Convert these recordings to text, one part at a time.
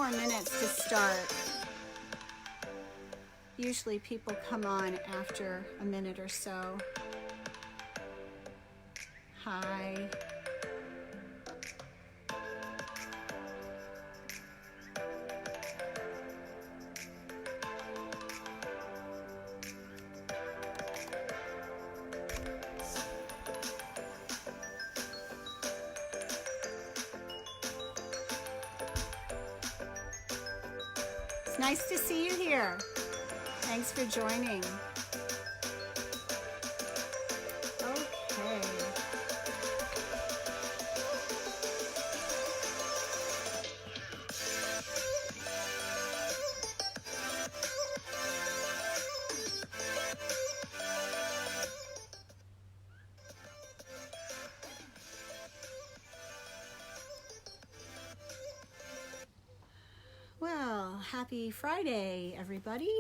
more minutes to start. Usually people come on after a minute or so. Hi. It's nice to see you here. Thanks for joining. Okay. Well, happy Friday, everybody.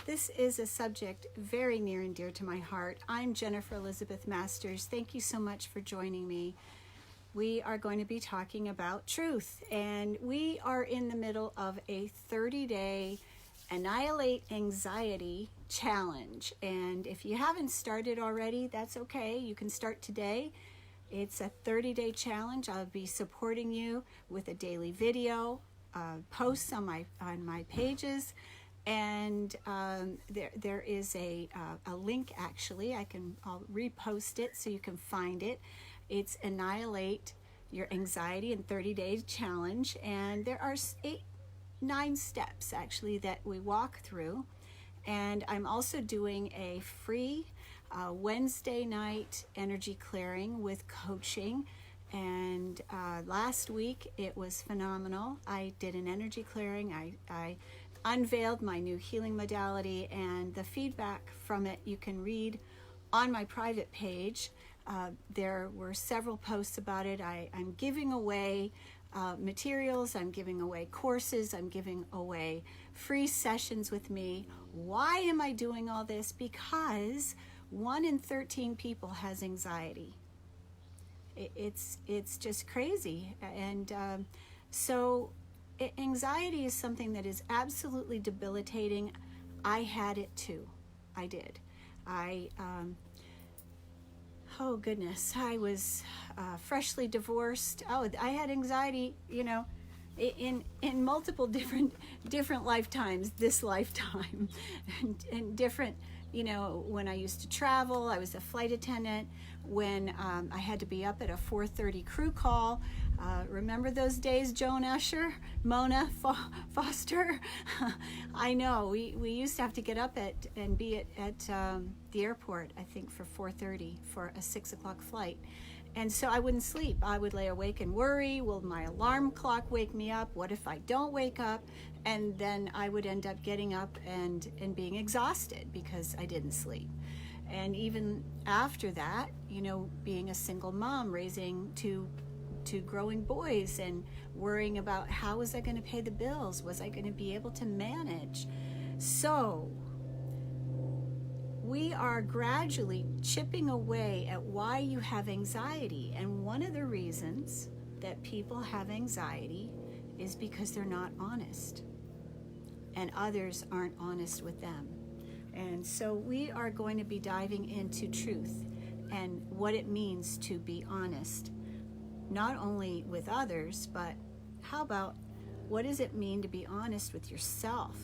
This is a subject very near and dear to my heart. I'm Jennifer Elizabeth Masters. Thank you so much for joining me. We are going to be talking about truth, and we are in the middle of a 30-day Annihilate Anxiety Challenge. And if you haven't started already, that's okay. You can start today. It's a 30-day challenge. I'll be supporting you with a daily video, posts on my pages, and there is a link. Actually, I'll repost it so you can find it. It's Annihilate Your Anxiety in 30 Days Challenge, and there are 9 steps actually that we walk through. And I'm also doing a free Wednesday night energy clearing with coaching, and last week it was phenomenal. I did an energy clearing. I unveiled my new healing modality, and the feedback from it you can read on my private page. There were several posts about it. I'm giving away materials, I'm giving away courses, I'm giving away free sessions with me. Why am I doing all this? Because 1 in 13 people has anxiety. It's just crazy. And so anxiety is something that is absolutely debilitating. I had it too. I did. Oh goodness, I was freshly divorced. Oh, I had anxiety, in multiple different lifetimes, this lifetime, and different, when I used to travel. I was a flight attendant, when I had to be up at a 4:30 crew call. Remember those days, Joan Usher, Mona Foster? I know, we used to have to get up and be at the airport, I think, for 4:30 for a 6 o'clock flight. And so I wouldn't sleep. I would lay awake and worry, will my alarm clock wake me up? What if I don't wake up? And then I would end up getting up and being exhausted because I didn't sleep. And even after that, being a single mom, raising two growing boys, and worrying about how was I going to pay the bills? Was I going to be able to manage? So we are gradually chipping away at why you have anxiety. And one of the reasons that people have anxiety is because they're not honest, and others aren't honest with them. And so we are going to be diving into truth and what it means to be honest, not only with others, but how about what does it mean to be honest with yourself?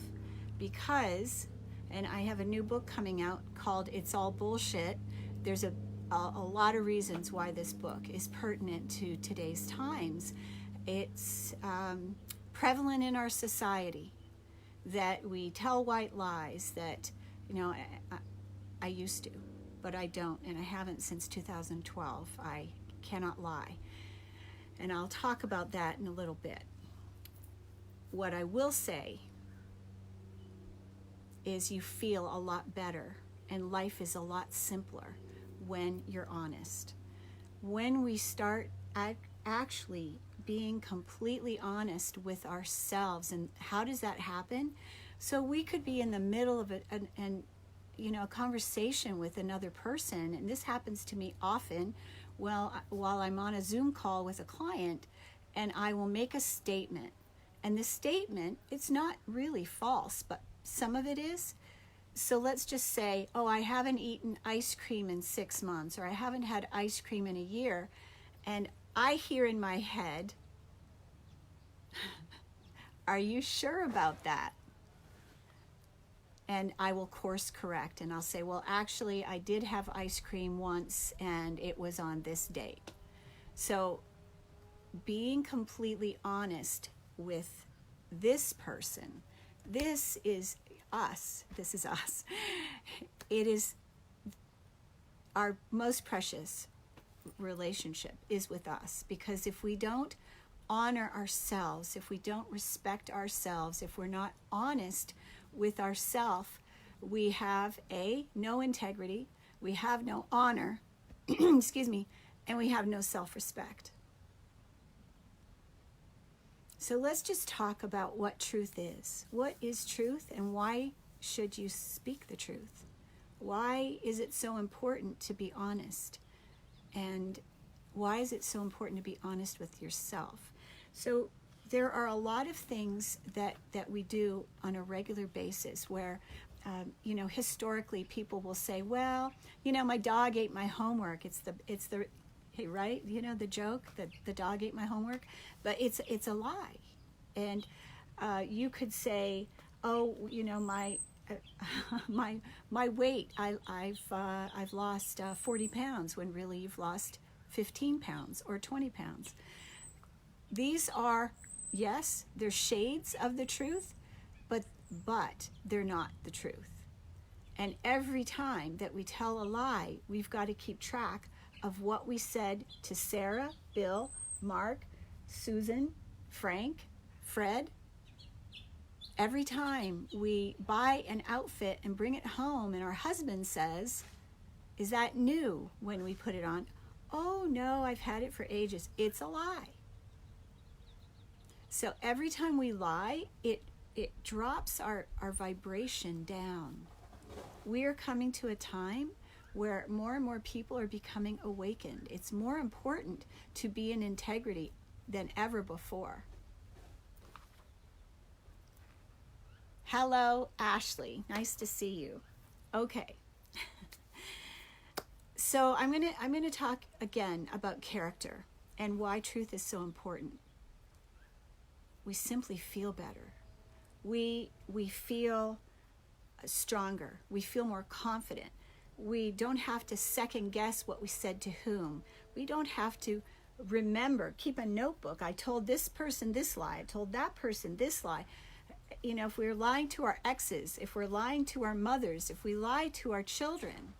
Because, and I have a new book coming out called It's All Bullshit. There's a lot of reasons why this book is pertinent to today's times. It's prevalent in our society that we tell white lies that, I used to, but I don't, and I haven't since 2012. I cannot lie. And I'll talk about that in a little bit. What I will say is you feel a lot better, and life is a lot simpler when you're honest. When we start actually being completely honest with ourselves. And how does that happen? So we could be in the middle of a conversation with another person, and this happens to me often while I'm on a Zoom call with a client, and I will make a statement. And the statement, it's not really false, but some of it is. So let's just say, oh, I haven't eaten ice cream in 6 months, or I haven't had ice cream in a year. And I hear in my head, are you sure about that? And I will course correct, and I'll say, well, actually, I did have ice cream once, and it was on this date. So being completely honest with this person, this is us. It is our most precious relationship is with us, because if we don't honor ourselves, if we don't respect ourselves, if we're not honest with ourselves, we have no integrity, we have no honor, excuse me, and we have no self-respect. So let's just talk about what truth is. What is truth, and why should you speak the truth? Why is it so important to be honest? And why is it so important to be honest with yourself? So there are a lot of things that we do on a regular basis where, historically people will say, well, my dog ate my homework. It's the hey, right? The joke that the dog ate my homework, but it's a lie. And you could say, oh, my weight, I've lost 40 pounds, when really you've lost 15 pounds or 20 pounds. These are, yes, they're shades of the truth, but they're not the truth. And every time that we tell a lie, we've got to keep track of what we said to Sarah, Bill, Mark, Susan, Frank, Fred. Every time we buy an outfit and bring it home and our husband says, is that new, when we put it on? Oh no, I've had it for ages. It's a lie. So every time we lie, it drops our vibration down. We are coming to a time where more and more people are becoming awakened. It's more important to be in integrity than ever before. Hello, Ashley. Nice to see you. Okay. So I'm gonna talk again about character and why truth is so important. We simply feel better. We feel stronger. We feel more confident. We don't have to second guess what we said to whom. We don't have to remember, keep a notebook. I told this person this lie. I told that person this lie. If we're lying to our exes, if we're lying to our mothers, if we lie to our children,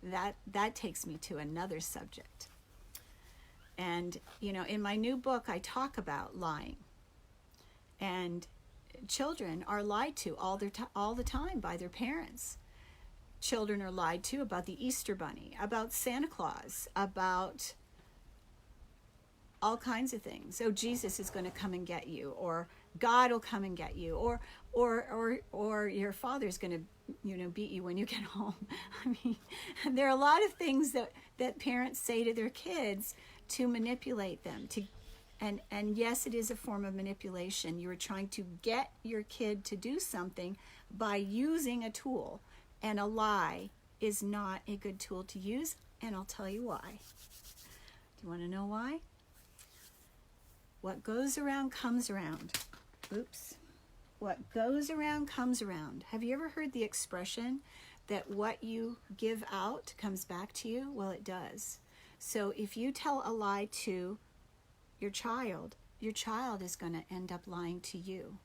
that takes me to another subject. And, in my new book, I talk about lying. And children are lied to all the time by their parents. Children are lied to about the Easter Bunny, about Santa Claus, about all kinds of things. Oh, Jesus is going to come and get you, or God will come and get you, or your father's going to beat you when you get home. I mean, there are a lot of things that parents say to their kids to manipulate them. And yes, it is a form of manipulation. You're trying to get your kid to do something by using a tool, and a lie is not a good tool to use, and I'll tell you why. Do you want to know why? What goes around comes around. Oops. What goes around comes around. Have you ever heard the expression that what you give out comes back to you? Well, it does. So if you tell a lie to your child is going to end up lying to you.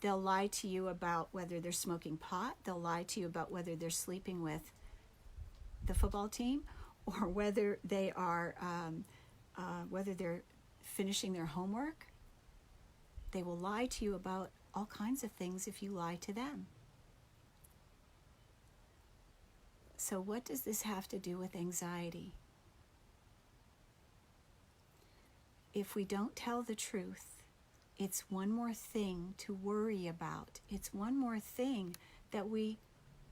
They'll lie to you about whether they're smoking pot. They'll lie to you about whether they're sleeping with the football team, or whether they are, whether they're finishing their homework. They will lie to you about all kinds of things if you lie to them. So what does this have to do with anxiety? If we don't tell the truth, it's one more thing to worry about. It's one more thing that we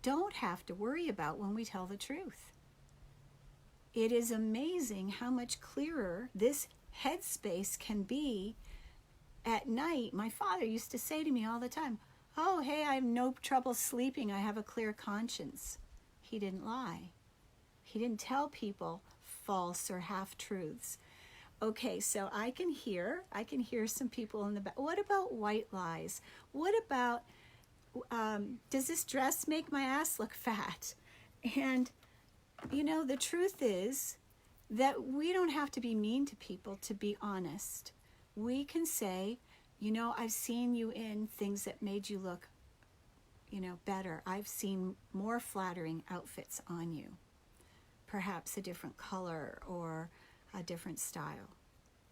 don't have to worry about when we tell the truth. it is amazing how much clearer this headspace can be at night. My father used to say to me all the time, "Oh, hey, I have no trouble sleeping. I have a clear conscience." He didn't lie. He didn't tell people false or half-truths. Okay, so I can hear some people in the back. What about white lies? What about, does this dress make my ass look fat? And, the truth is that we don't have to be mean to people to be honest. We can say, I've seen you in things that made you look, better. I've seen more flattering outfits on you. Perhaps a different color or a different style.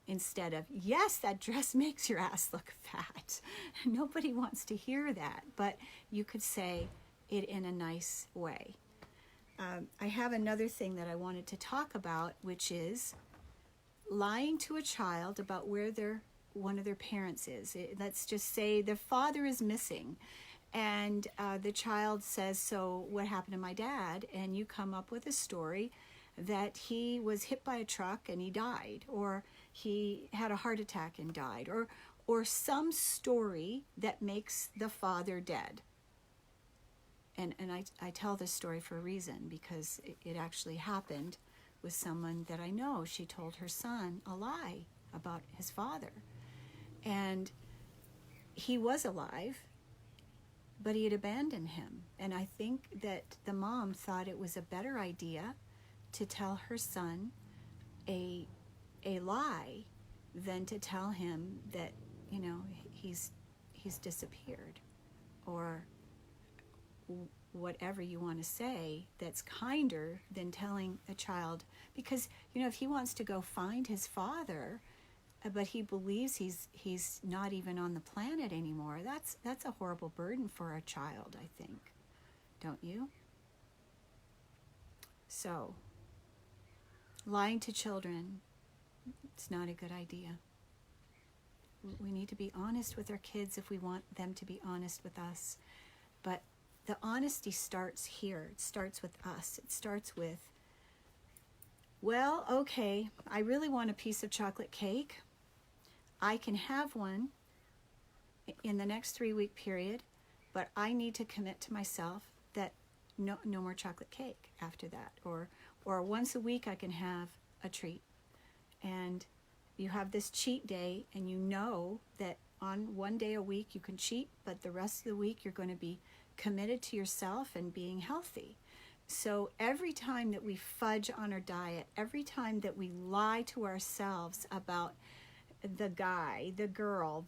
Instead of, yes, that dress makes your ass look fat. Nobody wants to hear that, but you could say it in a nice way. I have another thing that I wanted to talk about, which is lying to a child about where one of their parents is. Let's just say the father is missing, and the child says, "So what happened to my dad?" And you come up with a story that he was hit by a truck and he died, or he had a heart attack and died, or some story that makes the father dead. And I tell this story for a reason, because it actually happened with someone that I know. She told her son a lie about his father. And he was alive, but he had abandoned him. And I think that the mom thought it was a better idea to tell her son a lie than to tell him that, he's disappeared, or whatever you want to say that's kinder than telling a child. Because, if he wants to go find his father, but he believes he's not even on the planet anymore, that's a horrible burden for a child, I think. Don't you? So, lying to children, it's not a good idea. We need to be honest with our kids if we want them to be honest with us. But the honesty starts here. It starts with us. It starts with, well, okay, I really want a piece of chocolate cake. I can have one in the next 3-week period, but I need to commit to myself that no more chocolate cake after that. Or once a week I can have a treat. And you have this cheat day, and you know that on one day a week you can cheat, but the rest of the week you're going to be committed to yourself and being healthy. So every time that we fudge on our diet, every time that we lie to ourselves about the guy, the girl,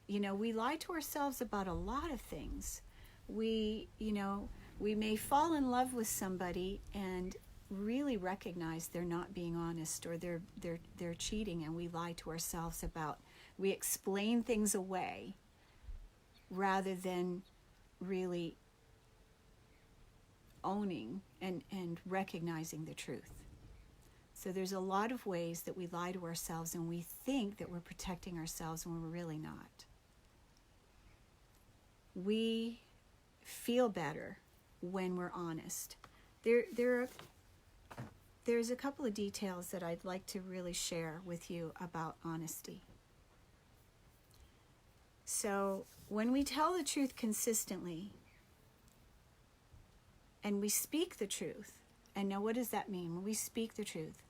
we lie to ourselves about a lot of things. We may fall in love with somebody and really recognize they're not being honest, or they're cheating, and we lie to ourselves we explain things away rather than really owning and recognizing the truth. So there's a lot of ways that we lie to ourselves, and we think that we're protecting ourselves when we're really not. We feel better when we're honest. There's a couple of details that I'd like to really share with you about honesty. So when we tell the truth consistently, and we speak the truth, and now what does that mean when we speak the truth?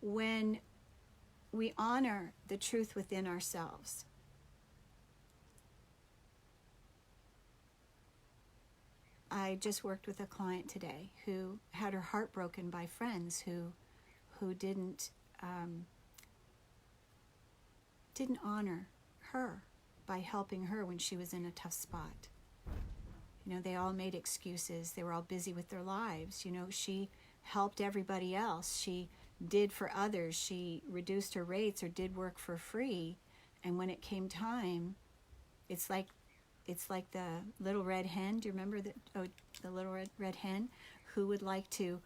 When we honor the truth within ourselves. I just worked with a client today who had her heart broken by friends who didn't honor her by helping her when she was in a tough spot. They all made excuses. They were all busy with their lives. She helped everybody else. She did for others. She reduced her rates or did work for free. And when it came time, it's like the little red hen. Do you remember the little red hen who would like to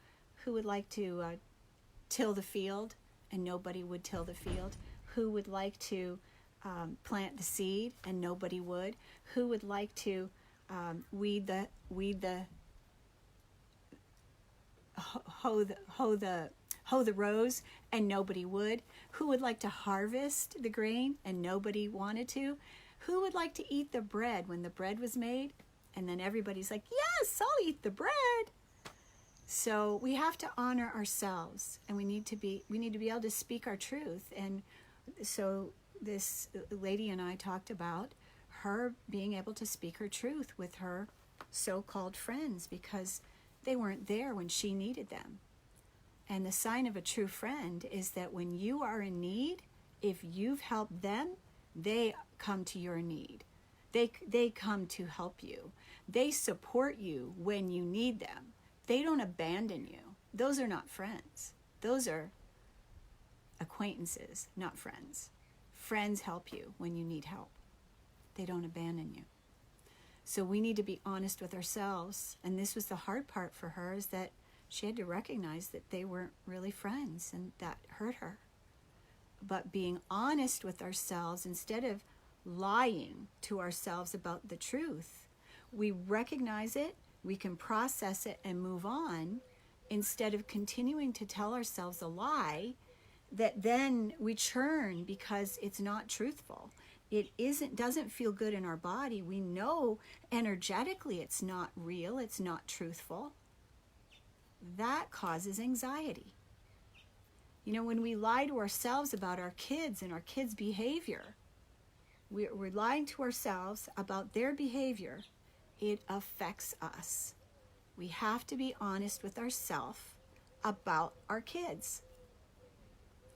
till the field, and nobody would till the field? Who would like to plant the seed, and nobody would? Who would like to hoe hoe the rows and nobody would? Who would like to harvest the grain and nobody wanted to? Who would like to eat the bread when the bread was made? And then everybody's like, yes, I'll eat the bread. So we have to honor ourselves, and we need to be able to speak our truth. And so this lady and I talked about her being able to speak her truth with her so-called friends because they weren't there when she needed them. And the sign of a true friend is that when you are in need, if you've helped them, they come to your need. They come to help you. They support you when you need them. They don't abandon you. Those are not friends. Those are acquaintances, not friends. Friends help you when you need help. They don't abandon you. So we need to be honest with ourselves. And this was the hard part for her, is that she had to recognize that they weren't really friends, and that hurt her. But being honest with ourselves, instead of lying to ourselves about the truth, we recognize it, we can process it and move on, instead of continuing to tell ourselves a lie that then we churn because it's not truthful. It doesn't feel good in our body. We know energetically it's not real, it's not truthful. That causes anxiety. You know, when we lie to ourselves about our kids and our kids' behavior, we're lying to ourselves about their behavior. It affects us. We have to be honest with ourselves about our kids.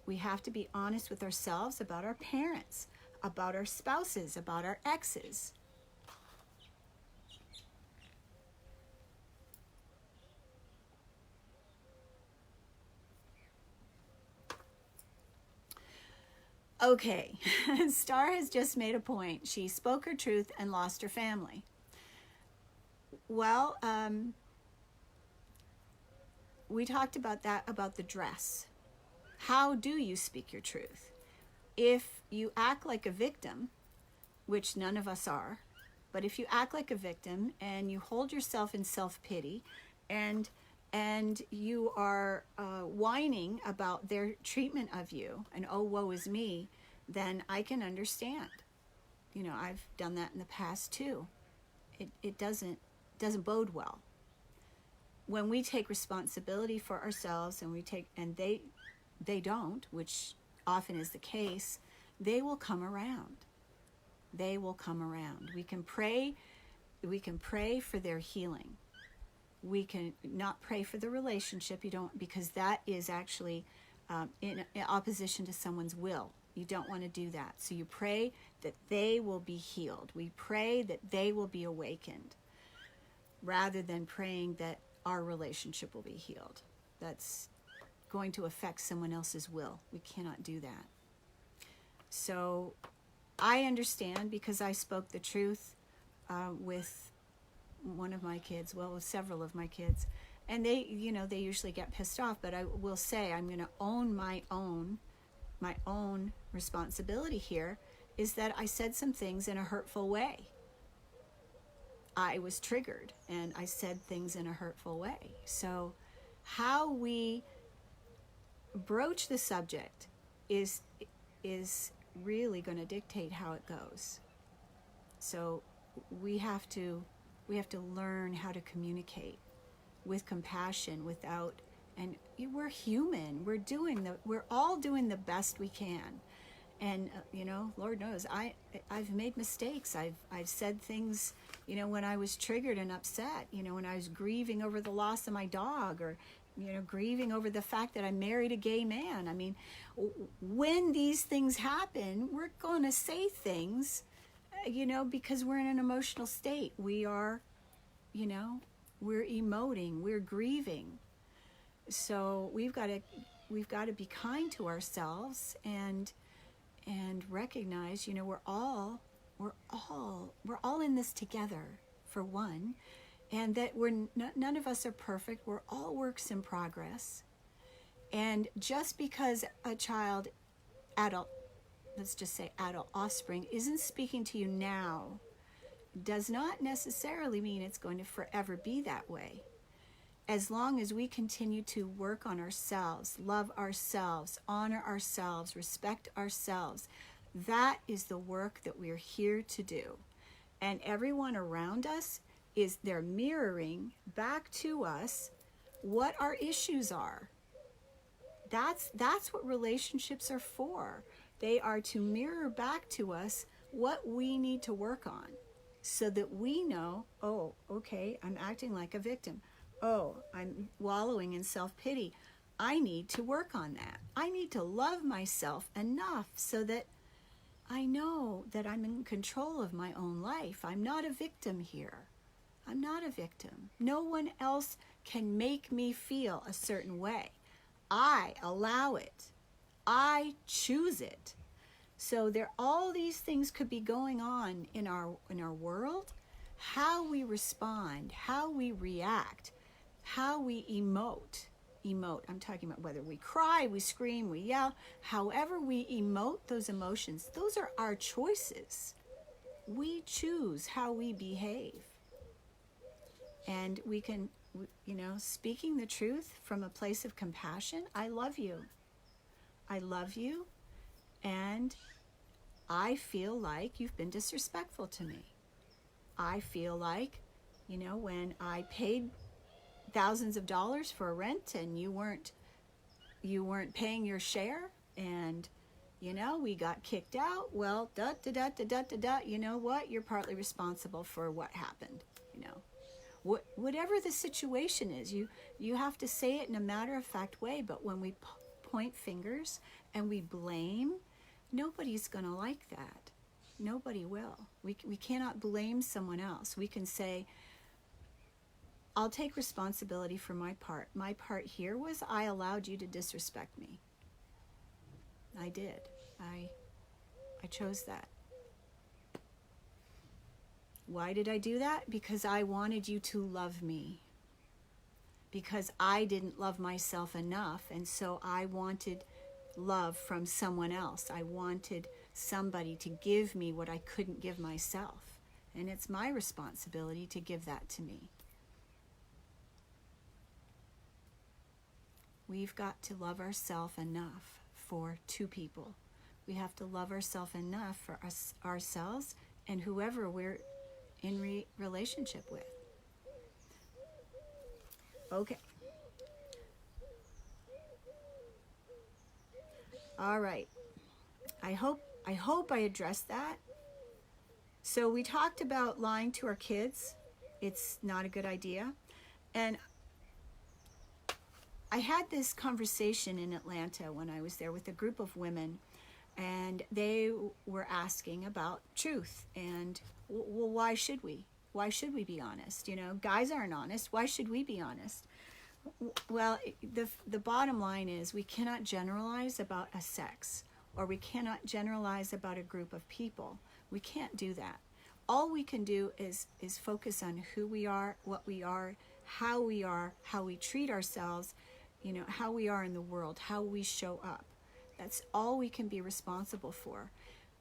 We have to be honest with ourselves about our parents, about our spouses, about our exes. Okay, Star has just made a point. She spoke her truth and lost her family. Well, we talked about that, about the dress. How do you speak your truth? If you act like a victim, which none of us are, but if you act like a victim and you hold yourself in self-pity and you are whining about their treatment of you and, oh, woe is me, then I can understand. You know, I've done that in the past too. It doesn't bode well. When we take responsibility for ourselves and they don't, which often is the case, they will come around. They will come around. We can pray for their healing. We can not pray for the relationship, because that is actually in opposition to someone's will. You don't want to do that. So you pray that they will be healed. We pray that they will be awakened, rather than praying that our relationship will be healed. That's going to affect someone else's will. We cannot do that. So I understand, because I spoke the truth with one of my kids, well, with several of my kids, and they usually get pissed off, but I will say I'm going to own my own responsibility here, is that I said some things in a hurtful way. I was triggered and I said things in a hurtful way. So how we broach the subject is really going to dictate how it goes. So we have to learn how to communicate with compassion, and we're human. We're all doing the best we can. And Lord knows I've made mistakes. I've said things, when I was triggered and upset, when I was grieving over the loss of my dog, or grieving over the fact that I married a gay man. I mean, when these things happen, we're going to say things, because we're in an emotional state. We are, we're emoting, we're grieving. So we've got to be kind to ourselves and recognize, we're all in this together, for one, and that none of us are perfect. We're all works in progress. And just because a adult offspring isn't speaking to you now, does not necessarily mean it's going to forever be that way. as long as we continue to work on ourselves, love ourselves, honor ourselves, respect ourselves, that is the work that we're here to do. And everyone around us they're mirroring back to us what our issues are. That's what relationships are for. They are to mirror back to us what we need to work on, so that we know, oh, okay, I'm acting like a victim. Oh, I'm wallowing in self-pity. I need to work on that. I need to love myself enough so that I know that I'm in control of my own life. I'm not a victim here. I'm not a victim. No one else can make me feel a certain way. I allow it. I choose it. So all these things could be going on in our world. How we respond, how we react, how we emote. I'm talking about whether we cry, we scream, we yell. However we emote those emotions, those are our choices. We choose how we behave. And we can, speaking the truth from a place of compassion. I love you. I love you. And I feel like you've been disrespectful to me. I feel like, when I paid thousands of dollars for a rent and you weren't paying your share, and we got kicked out. Well, you know what? You're partly responsible for what happened. Whatever the situation is, you have to say it in a matter-of-fact way. But when we point fingers and we blame, nobody's going to like that. Nobody will. We cannot blame someone else. We can say, I'll take responsibility for my part. My part here was I allowed you to disrespect me. I did. I chose that. Why did I do that? Because I wanted you to love me. Because I didn't love myself enough, and so I wanted love from someone else. I wanted somebody to give me what I couldn't give myself. And it's my responsibility to give that to me. We've got to love ourselves enough for two people. We have to love ourselves enough for ourselves and whoever we're in relationship with. Okay. All right. I hope I addressed that. So we talked about lying to our kids. It's not a good idea. And I had this conversation in Atlanta when I was there with a group of women, and they were asking about truth and, well, why should we? Why should we be honest? Guys aren't honest. Why should we be honest? Well, the bottom line is we cannot generalize about a sex, or we cannot generalize about a group of people. We can't do that. All we can do is focus on who we are, what we are, how we treat ourselves, how we are in the world, how we show up. That's all we can be responsible for.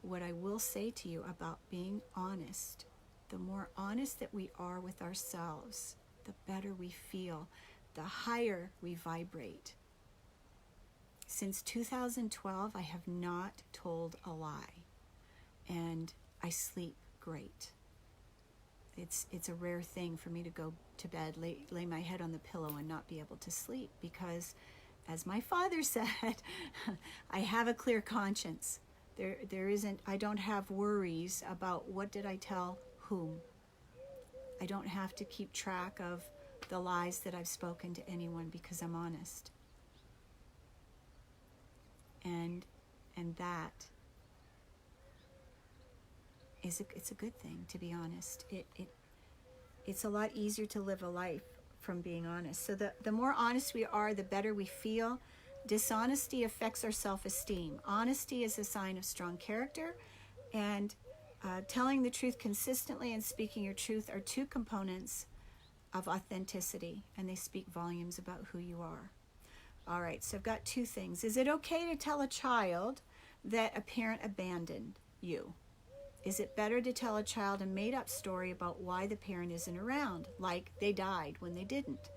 What I will say to you about being honest, the more honest that we are with ourselves, the better we feel, the higher we vibrate. Since 2012, I have not told a lie, and I sleep great. It's a rare thing for me to go to bed, lay my head on the pillow and not be able to sleep, because, as my father said, I have a clear conscience. I don't have worries about what did I tell whom. I don't have to keep track of the lies that I've spoken to anyone because I'm honest. And that it's a good thing, to be honest. It's a lot easier to live a life from being honest. So the more honest we are, the better we feel. Dishonesty affects our self-esteem. Honesty is a sign of strong character, and telling the truth consistently and speaking your truth are two components of authenticity, and they speak volumes about who you are. All right, so I've got two things. Is it okay to tell a child that a parent abandoned you? Is it better to tell a child a made-up story about why the parent isn't around, like they died when they didn't?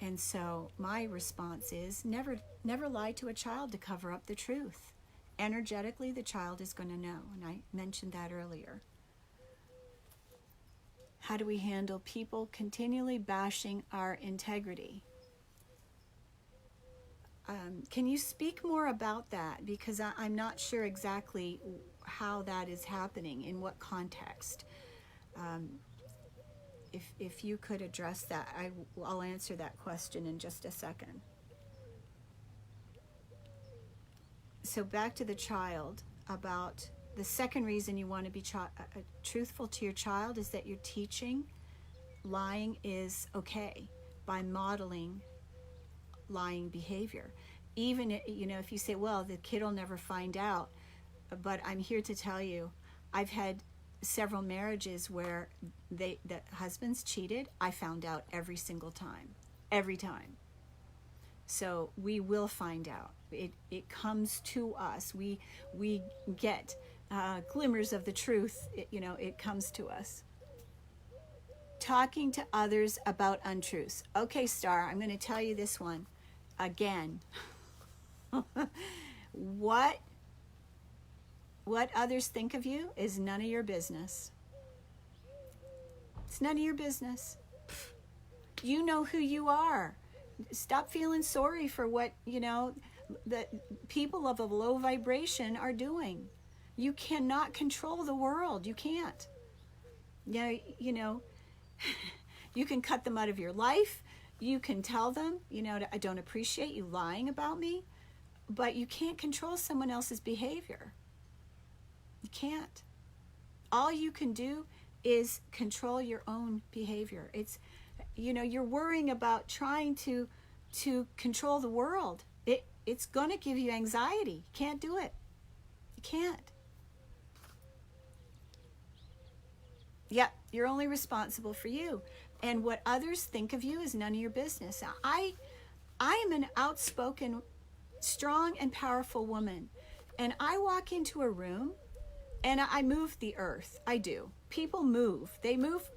And so my response is never lie to a child to cover up the truth. Energetically, the child is going to know, and I mentioned that earlier. How do we handle people continually bashing our integrity? Can you speak more about that? Because I'm not sure exactly how that is happening, in what context. If you could address that, I'll answer that question in just a second. So back to the child, about the second reason you want to be truthful to your child is that you're teaching lying is okay by modeling lying behavior. Even, if you say, well, the kid will never find out, but I'm here to tell you, I've had several marriages where the husbands cheated. I found out every single time, every time. So we will find out. It comes to us. We get glimmers of the truth. It comes to us. Talking to others about untruths. Okay, Star, I'm going to tell you this one again. What others think of you is none of your business. It's none of your business. You know who you are. Stop feeling sorry for what, the people of a low vibration are doing. You cannot control the world. You can't. You can cut them out of your life. You can tell them, I don't appreciate you lying about me, but you can't control someone else's behavior. You can't. All you can do is control your own behavior. It's, you're worrying about trying to control the world. It's going to give you anxiety. You can't do it. You can't. Yep, you're only responsible for you. And what others think of you is none of your business. Now, I am an outspoken, strong, and powerful woman. And I walk into a room and I move the earth. I do. People move. They move,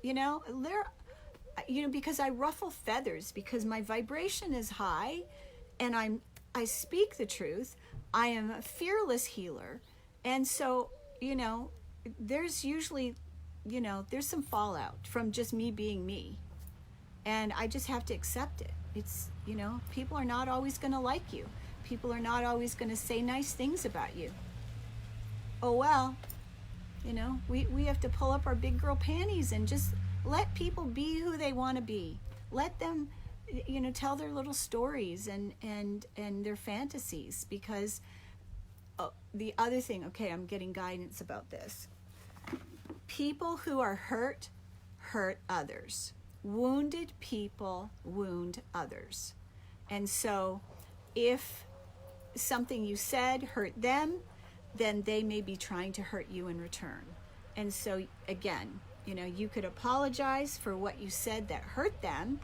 because I ruffle feathers, because my vibration is high and I speak the truth. I am a fearless healer. And so, there's usually, there's some fallout from just me being me. And I just have to accept it. It's, people are not always going to like you. People are not always going to say nice things about you. Oh, well, we have to pull up our big girl panties and just let people be who they want to be. Let them, tell their little stories and their fantasies. Because the other thing, okay, I'm getting guidance about this. People who are hurt others. Wounded people wound others. And so if something you said hurt them, then they may be trying to hurt you in return. And so again, you could apologize for what you said that hurt them.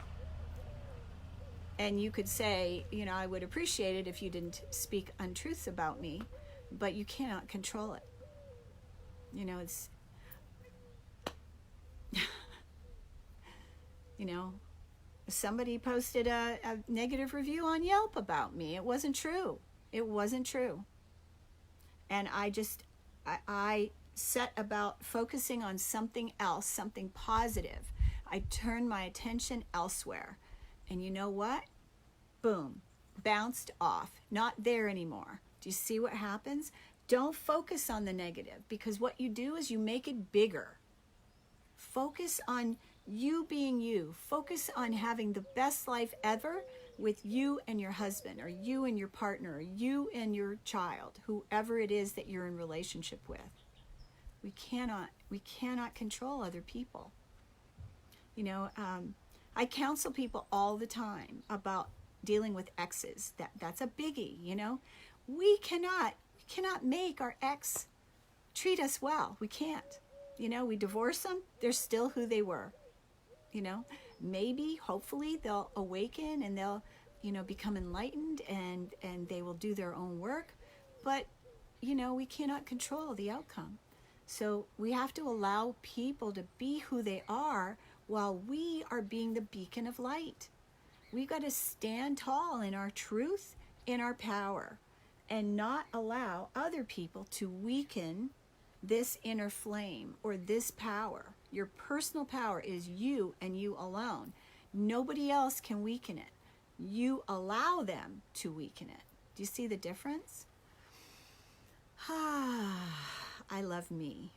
And you could say, I would appreciate it if you didn't speak untruths about me, but you cannot control it. It's, somebody posted a negative review on Yelp about me. It wasn't true. It wasn't true. And I set about focusing on something else, something positive. I turned my attention elsewhere. And you know what? Boom. Bounced off. Not there anymore. Do you see what happens? Don't focus on the negative, because what you do is you make it bigger. Focus on you being you. Focus on having the best life ever with you and your husband, or you and your partner, or you and your child, whoever it is that you're in relationship with. We cannot control other people. I counsel people all the time about dealing with exes. That's a biggie. We cannot make our ex treat us well. We can't. We divorce them. They're still who they were. Maybe, hopefully, they'll awaken and they'll, become enlightened and they will do their own work. But, we cannot control the outcome. So we have to allow people to be who they are while we are being the beacon of light. we got to stand tall in our truth, in our power, and not allow other people to weaken this inner flame or this power. Your personal power is you and you alone. Nobody else can weaken it. You allow them to weaken it. Do you see the difference? I love me,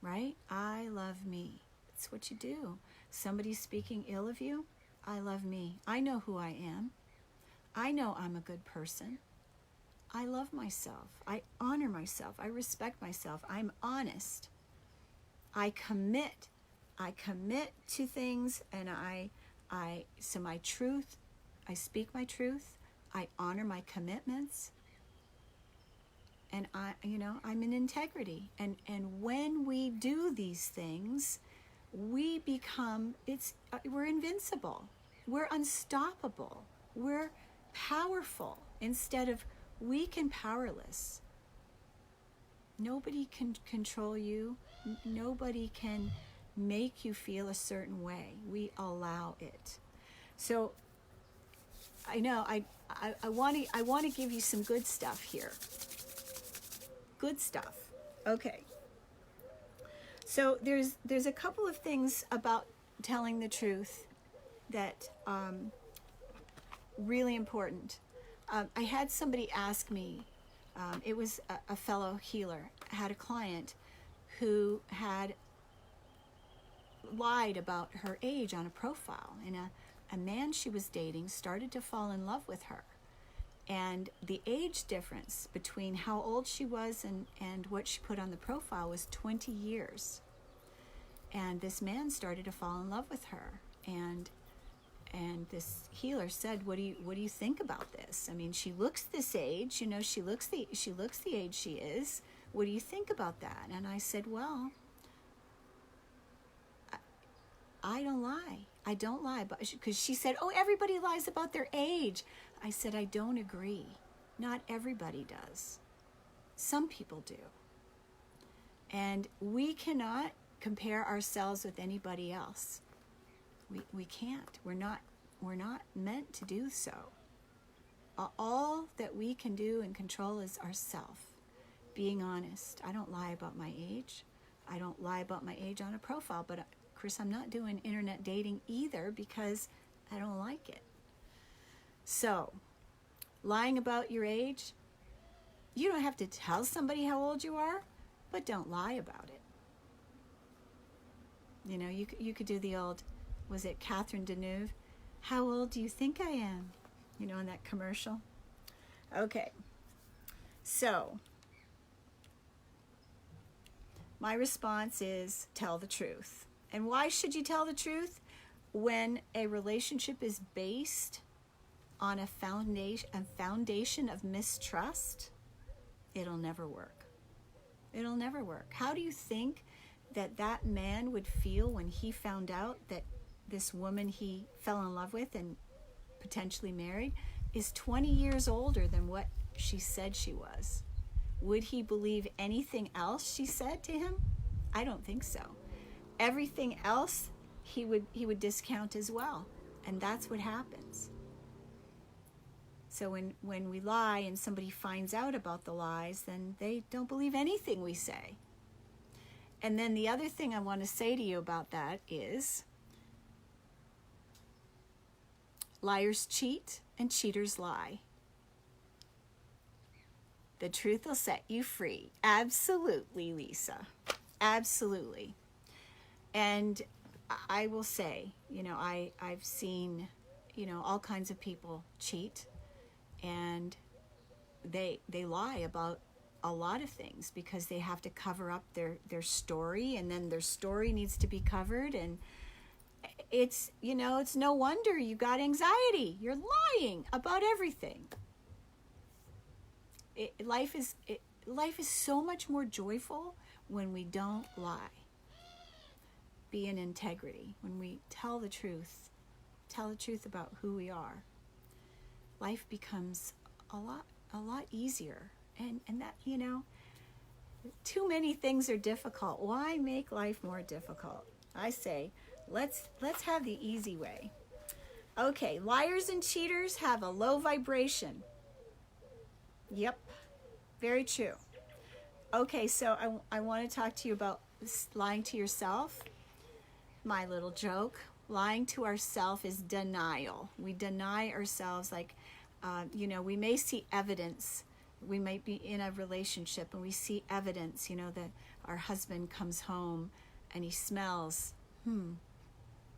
right? I love me. It's what you do. Somebody's speaking ill of you. I love me. I know who I am. I know I'm a good person. I love myself. I honor myself. I respect myself. I'm honest. I commit. I commit to things, and so my truth, I speak my truth. I honor my commitments. And I'm in integrity. And when we do these things, we become, we're invincible. We're unstoppable. We're powerful instead of weak and powerless. Nobody can control you. Nobody can make you feel a certain way. We allow it. So I know I want to give you some good stuff here. Good stuff. Okay. So there's a couple of things about telling the truth that really important. I had somebody ask me, it was a fellow healer, had a client who had lied about her age on a profile, and a man she was dating started to fall in love with her. And the age difference between how old she was and what she put on the profile was 20 years. And this man started to fall in love with her. And this healer said, "What do you think about this? I mean, she looks this age, she looks the age she is. What do you think about that?" And I said, "Well, I don't lie. I don't lie." Because she said, "Oh, everybody lies about their age." I said, "I don't agree. Not everybody does. Some people do. And we cannot compare ourselves with anybody else. We can't. We're not meant to do so. All that we can do and control is ourself. Being honest. I don't lie about my age. I don't lie about my age on a profile, but Chris, I'm not doing internet dating either because I don't like it. So, lying about your age, you don't have to tell somebody how old you are, but don't lie about it. You could do the old, was it Catherine Deneuve? How old do you think I am? In that commercial. Okay. So, my response is tell the truth. And why should you tell the truth? When a relationship is based on a foundation of mistrust, it'll never work. It'll never work. How do you think that man would feel when he found out that this woman he fell in love with and potentially married is 20 years older than what she said she was? Would he believe anything else she said to him? I don't think so. Everything else he would discount as well. And that's what happens. So when we lie and somebody finds out about the lies, then they don't believe anything we say. And then the other thing I want to say to you about that is liars cheat and cheaters lie. The truth will set you free. Absolutely, Lisa. Absolutely. And I will say, I've seen, all kinds of people cheat, and they lie about a lot of things because they have to cover up their story, and then their story needs to be covered, and it's no wonder you got anxiety. You're lying about everything. Life is so much more joyful when we don't lie. Be in integrity. When we tell the truth about who we are, life becomes a lot easier. And that, too many things are difficult. Why make life more difficult? I say, let's have the easy way. Okay, liars and cheaters have a low vibration. Yep, very true. Okay, so I want to talk to you about lying to yourself. My little joke. Lying to ourselves is denial. We deny ourselves, like, we may see evidence. We might be in a relationship and we see evidence, that our husband comes home and he smells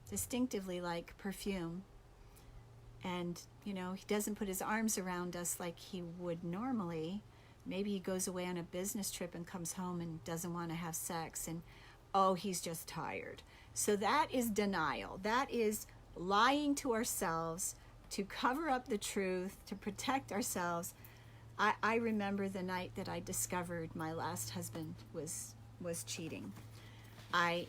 distinctively like perfume. And, he doesn't put his arms around us like he would normally. Maybe he goes away on a business trip and comes home and doesn't want to have sex. And, oh, he's just tired. So that is denial. That is lying to ourselves to cover up the truth, to protect ourselves. I remember the night that I discovered my last husband was cheating. I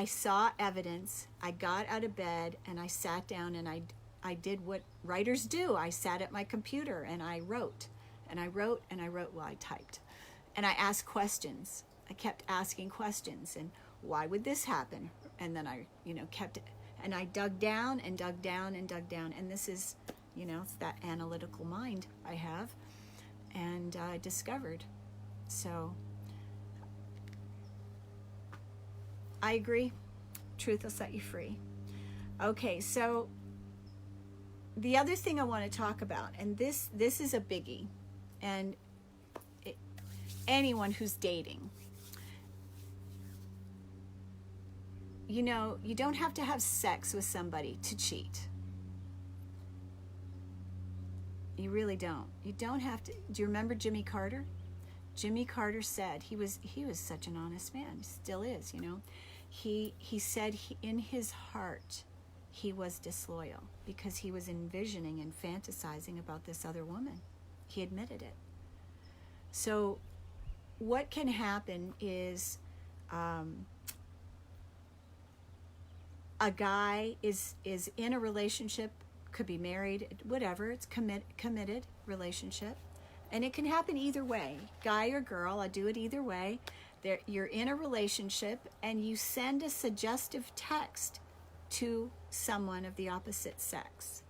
saw evidence. I got out of bed and I sat down and I did what writers do. I sat at my computer and I wrote. And I wrote and I wrote while I typed. And I asked questions. I kept asking questions. And why would this happen? And then I, kept it. And I dug down and dug down and dug down. And this is, it's that analytical mind I have. And I discovered. So I agree. Truth will set you free. Okay, so the other thing I want to talk about, and this is a biggie, and anyone who's dating, you don't have to have sex with somebody to cheat. You really don't. You don't have to. Do you remember Jimmy Carter? Jimmy Carter said, he was such an honest man, he still is, He said in his heart he was disloyal because he was envisioning and fantasizing about this other woman. He admitted it. So what can happen is a guy is in a relationship, could be married, whatever, it's committed relationship, and it can happen either way, guy or girl. I do it either way. You're in a relationship and you send a suggestive text to someone of the opposite sex,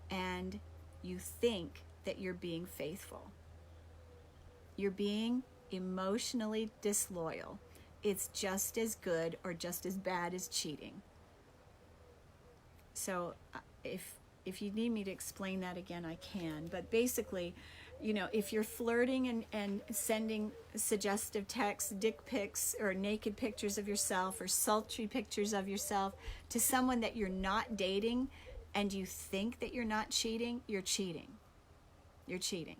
and you think that you're being faithful. You're being emotionally disloyal. It's just as good or just as bad as cheating. So if you need me to explain that again, I can. But basically, if you're flirting and sending suggestive texts, dick pics, or naked pictures of yourself, or sultry pictures of yourself to someone that you're not dating, and you think that you're not cheating, you're cheating. You're cheating.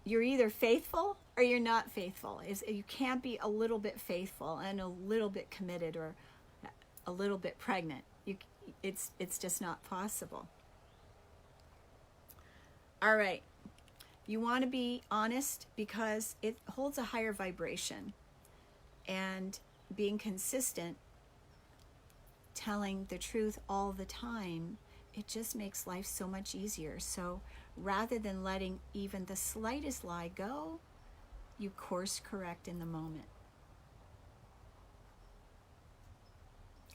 You're either faithful or you're not faithful. You can't be a little bit faithful and a little bit committed or a little bit pregnant. It's just not possible. All right. You want to be honest because it holds a higher vibration. And being consistent, telling the truth all the time, it just makes life so much easier. So rather than letting even the slightest lie go, you course correct in the moment.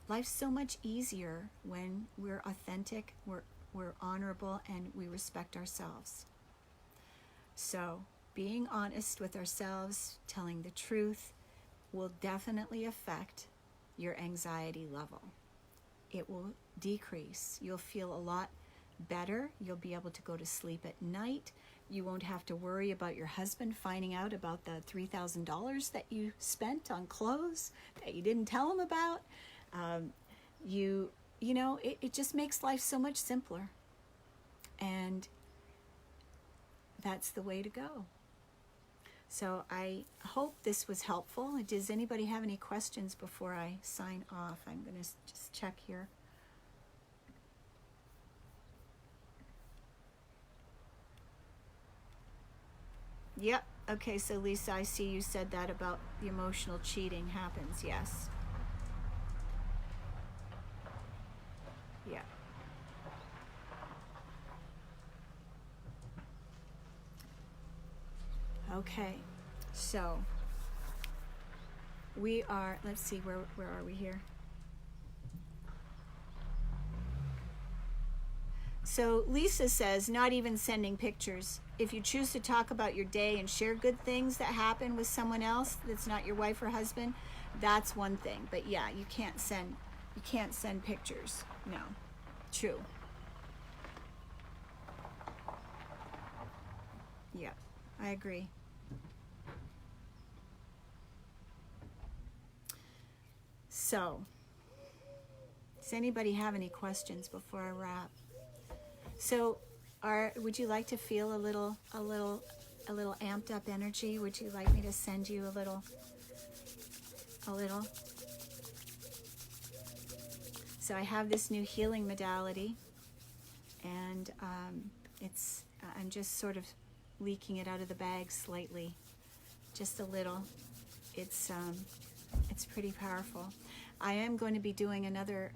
Life's so much easier when we're authentic, we're honorable, and we respect ourselves. So being honest with ourselves, telling the truth, will definitely affect your anxiety level. It will decrease. You'll feel a lot better. You'll be able to go to sleep at night. You won't have to worry about your husband finding out about the $3,000 that you spent on clothes that you didn't tell him about. It just makes life so much simpler. And that's the way to go. So I hope this was helpful. Does anybody have any questions before I sign off? I'm going to just check here. Yep. Okay, so Lisa, I see you said that about the emotional cheating happens. Yes. Yeah. Okay, so we are, let's see, where are we here? So Lisa says, not even sending pictures. If you choose to talk about your day and share good things that happen with someone else that's not your wife or husband, that's one thing. But yeah, you can't send pictures. No. True. Yeah, I agree. So, does anybody have any questions before I wrap? So, would you like to feel a little amped up energy? Would you like me to send you a little? So I have this new healing modality, and I'm just sort of leaking it out of the bag slightly, just a little. It's pretty powerful. I am going to be doing another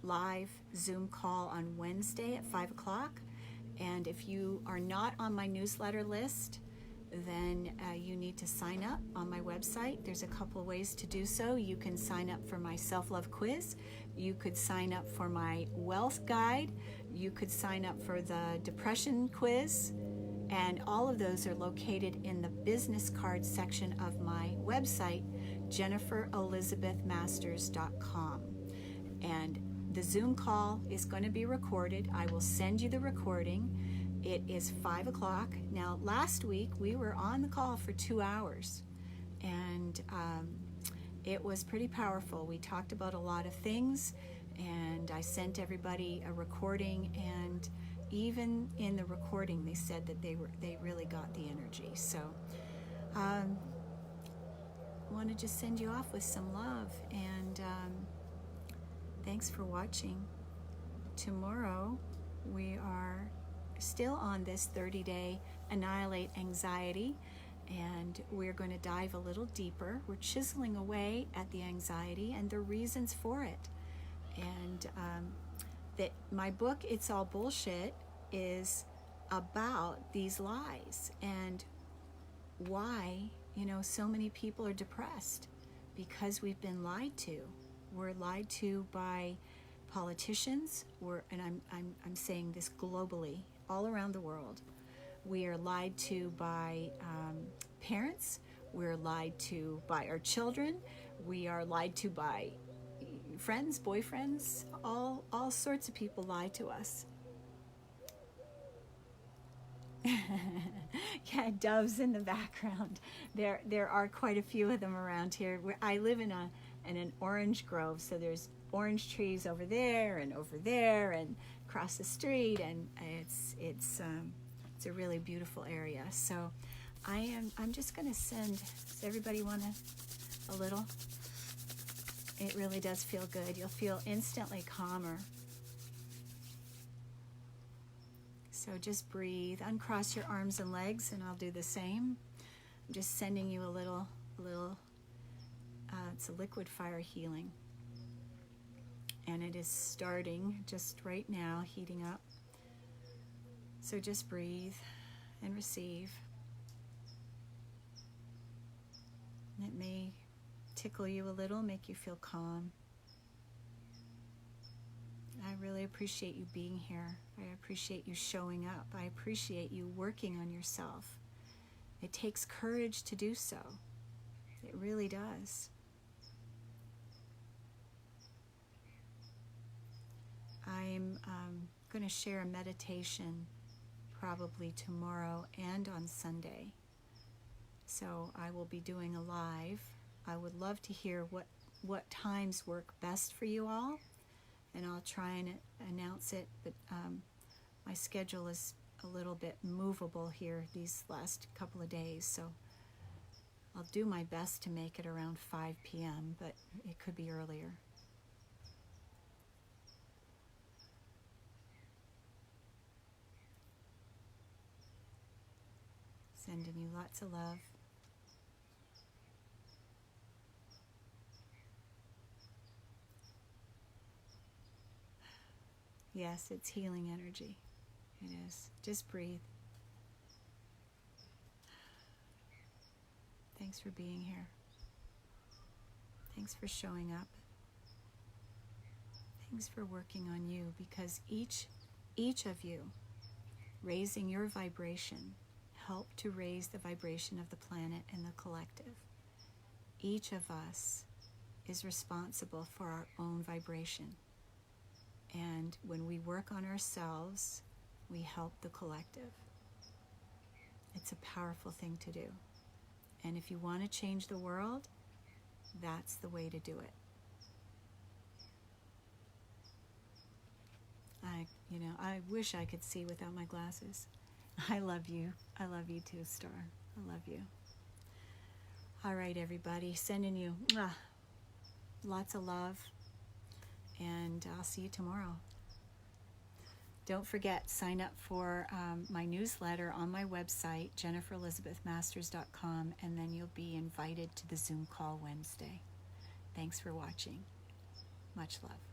live Zoom call on Wednesday at 5 o'clock. And if you are not on my newsletter list, then you need to sign up on my website. There's a couple of ways to do so. You can sign up for my self-love quiz. You could sign up for my wealth guide. You could sign up for the depression quiz. And all of those are located in the business card section of my website, jenniferelizabethmasters.com. And the Zoom call is going to be recorded. I will send you the recording. It is 5 o'clock. Now, last week we were on the call for 2 hours, and it was pretty powerful. We talked about a lot of things, and I sent everybody a recording, and even in the recording they said that they really got the energy. So I want to just send you off with some love, and thanks for watching. Tomorrow we are still on this 30-day Annihilate Anxiety, and we're going to dive a little deeper. We're chiseling away at the anxiety and the reasons for it. And that my book, It's All Bullshit, is about these lies and why, so many people are depressed, because we've been lied to. We're lied to by politicians, and I'm saying this globally, all around the world. We are lied to by parents. We're lied to by our children. We are lied to by friends, boyfriends. All sorts of people lie to us. Yeah, doves in the background. There are quite a few of them around here. I live in an orange grove, so there's orange trees over there and across the street, and it's a really beautiful area. So I'm just going to send. Does everybody want a little? It really does feel good. You'll feel instantly calmer. So just breathe, uncross your arms and legs, and I'll do the same. I'm just sending you a little. It's a liquid fire healing, and it is starting just right now, heating up. So just breathe and receive. It may tickle you a little, make you feel calm. I really appreciate you being here. I appreciate you showing up. I appreciate you working on yourself. It takes courage to do so. It really does. I'm going to share a meditation probably tomorrow and on Sunday. So I will be doing a live. I would love to hear what times work best for you all, and I'll try and announce it, but my schedule is a little bit movable here these last couple of days, so I'll do my best to make it around 5 p.m., but it could be earlier. Sending you lots of love. Yes, it's healing energy. It is. Just breathe. Thanks for being here. Thanks for showing up. Thanks for working on you, because each each of you, raising your vibration, help to raise the vibration of the planet and the collective. Each of us is responsible for our own vibration. And when we work on ourselves, we help the collective. It's a powerful thing to do. And if you want to change the world, that's the way to do it. I wish I could see without my glasses. I love you. I love you too, Star. I love you. All right, everybody. Sending you lots of love. And I'll see you tomorrow. Don't forget, sign up for my newsletter on my website, jenniferelizabethmasters.com, and then you'll be invited to the Zoom call Wednesday. Thanks for watching. Much love.